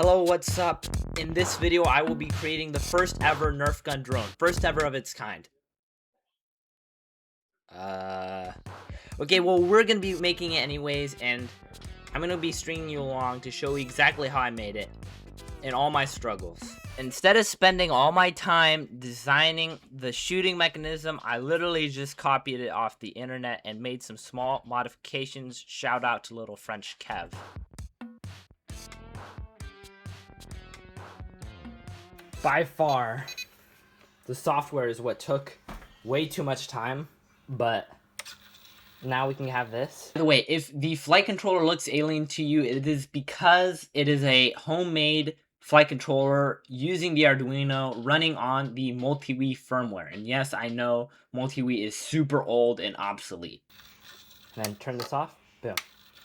Hello, what's up? In this video, I will be creating the first ever Nerf gun drone. First ever of its kind. Okay, well, we're gonna be making it anyways, and I'm gonna be stringing you along to show you exactly how I made it and all my struggles. Instead of spending all my time designing the shooting mechanism, I literally just copied it off the internet and made some small modifications. Shout out to little French Kev. By far, the software is what took way too much time, but now we can have this. By the way, if the flight controller looks alien to you, it is because it is a homemade flight controller using the Arduino running on the Multi-Wii firmware. And yes, I know Multi-Wii is super old and obsolete. And then turn this off, boom.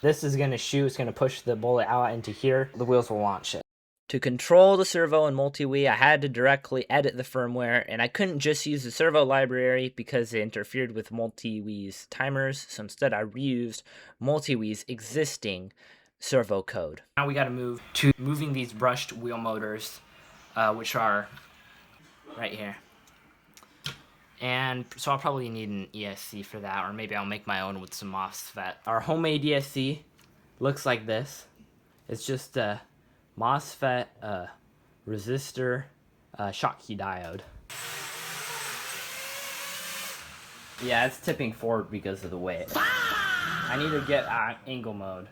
This is gonna shoot, it's gonna push the bullet out into here. The wheels will launch it. To control the servo in Multi-Wii, I had to directly edit the firmware, and I couldn't just use the servo library because it interfered with Multi-Wii's timers, so instead I reused Multi-Wii's existing servo code. Now we gotta move to moving these brushed wheel motors, which are right here. And so I'll probably need an ESC for that, or maybe I'll make my own with some MOSFET. Our homemade ESC looks like this. It's just a MOSFET, resistor, Schottky diode. Yeah, it's tipping forward because of the weight. I need to get angle mode,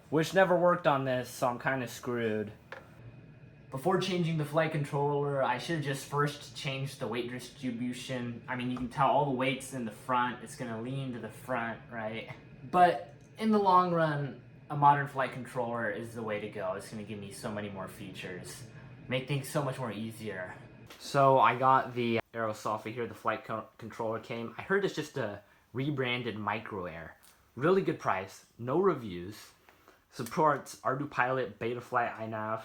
which never worked on this, so I'm kind of screwed. Before changing the flight controller, I should have just first changed the weight distribution. I mean, you can tell all the weight's in the front. It's gonna lean to the front, right? But in the long run, a modern flight controller is the way to go. It's going to give me so many more features, make things so much more easier. So I got the Aerosolfa here, the flight controller came. I heard it's just a rebranded Micro Air. Really good price, no reviews. Supports ArduPilot, Betaflight, iNav.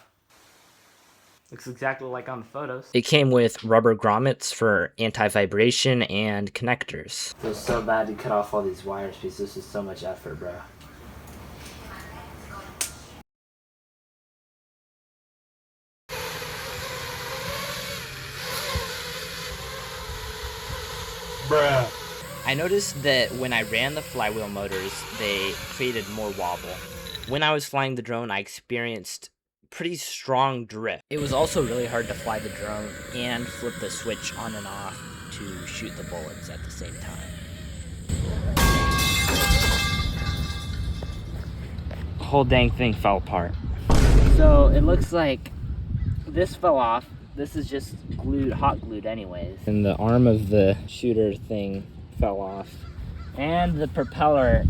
Looks exactly like on the photos. It came with rubber grommets for anti-vibration and connectors. Feels so bad to cut off all these wires because this is so much effort, bro. Bruh. I noticed that when I ran the flywheel motors, they created more wobble. When I was flying the drone, I experienced pretty strong drift. It was also really hard to fly the drone and flip the switch on and off to shoot the bullets at the same time. The whole dang thing fell apart. So it looks like this fell off. This is just glued, hot glued anyways. And the arm of the shooter thing fell off. And the propeller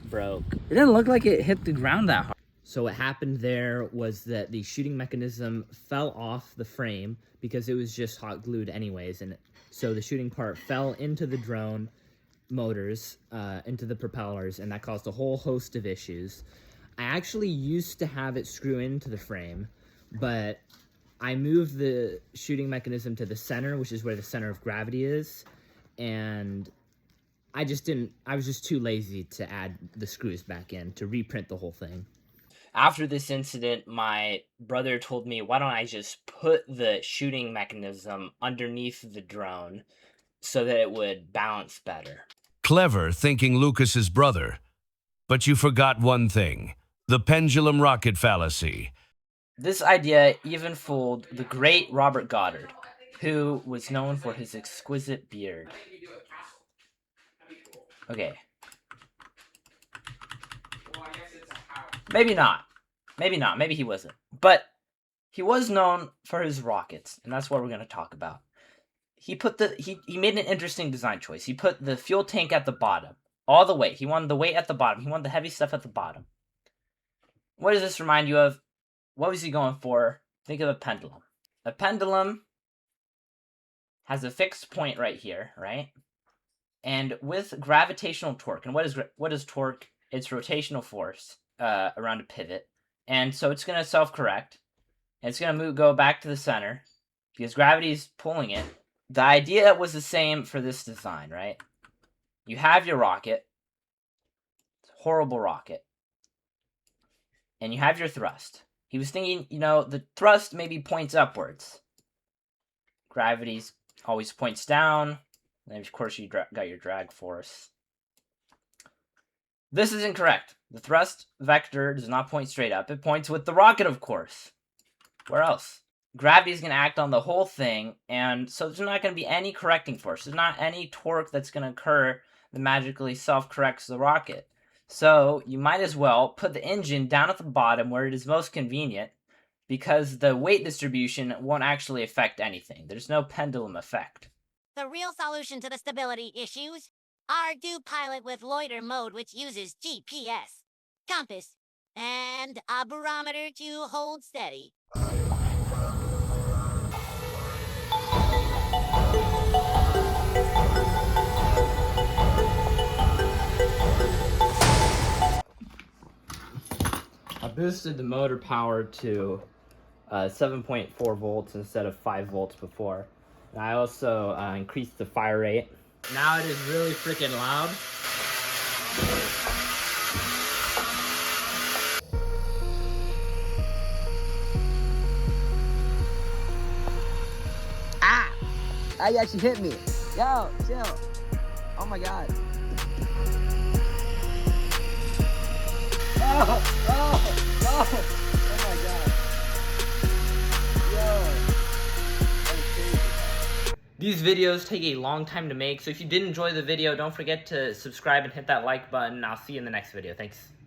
broke. It didn't look like it hit the ground that hard. So what happened there was that the shooting mechanism fell off the frame because it was just hot glued anyways. And so the shooting part fell into the drone motors, into the propellers, and that caused a whole host of issues. I actually used to have it screw into the frame, but I moved the shooting mechanism to the center, which is where the center of gravity is, and I was just too lazy to add the screws back in to reprint the whole thing. After this incident, my brother told me, why don't I just put the shooting mechanism underneath the drone so that it would balance better. Clever thinking Lucas's brother, but you forgot one thing, the pendulum rocket fallacy. This idea even fooled the great Robert Goddard, who was known for his exquisite beard. Okay. Maybe not. Maybe not. Maybe he wasn't. But he was known for his rockets, and that's what we're going to talk about. He made an interesting design choice. He put the fuel tank at the bottom. All the weight. He wanted the weight at the bottom. He wanted the heavy stuff at the bottom. What does this remind you of? What was he going for? Think of a pendulum. A pendulum has a fixed point right here, right? And with gravitational torque, and what is torque? It's rotational force around a pivot. And so it's going to self-correct. And it's going to go back to the center because gravity is pulling it. The idea was the same for this design, right? You have your rocket. It's a horrible rocket. And you have your thrust. He was thinking, you know, the thrust maybe points upwards. Gravity always points down. And of course, you got your drag force. This is incorrect. The thrust vector does not point straight up. It points with the rocket, of course. Where else? Gravity is going to act on the whole thing, and so there's not going to be any correcting force. There's not any torque that's going to occur that magically self-corrects the rocket. So you might as well put the engine down at the bottom where it is most convenient, because the weight distribution won't actually affect anything. There's no pendulum effect. The real solution to the stability issues are do pilot with loiter mode, which uses GPS, compass, and a barometer to hold steady. I boosted the motor power to 7.4 volts instead of 5 volts before. And I also increased the fire rate. Now it is really freaking loud. Ah! That actually hit me. Yo, chill. Oh my god. Oh, oh, oh, oh my god. Yo. These videos take a long time to make, so if you did enjoy the video, don't forget to subscribe and hit that like button. I'll see you in the next video. Thanks.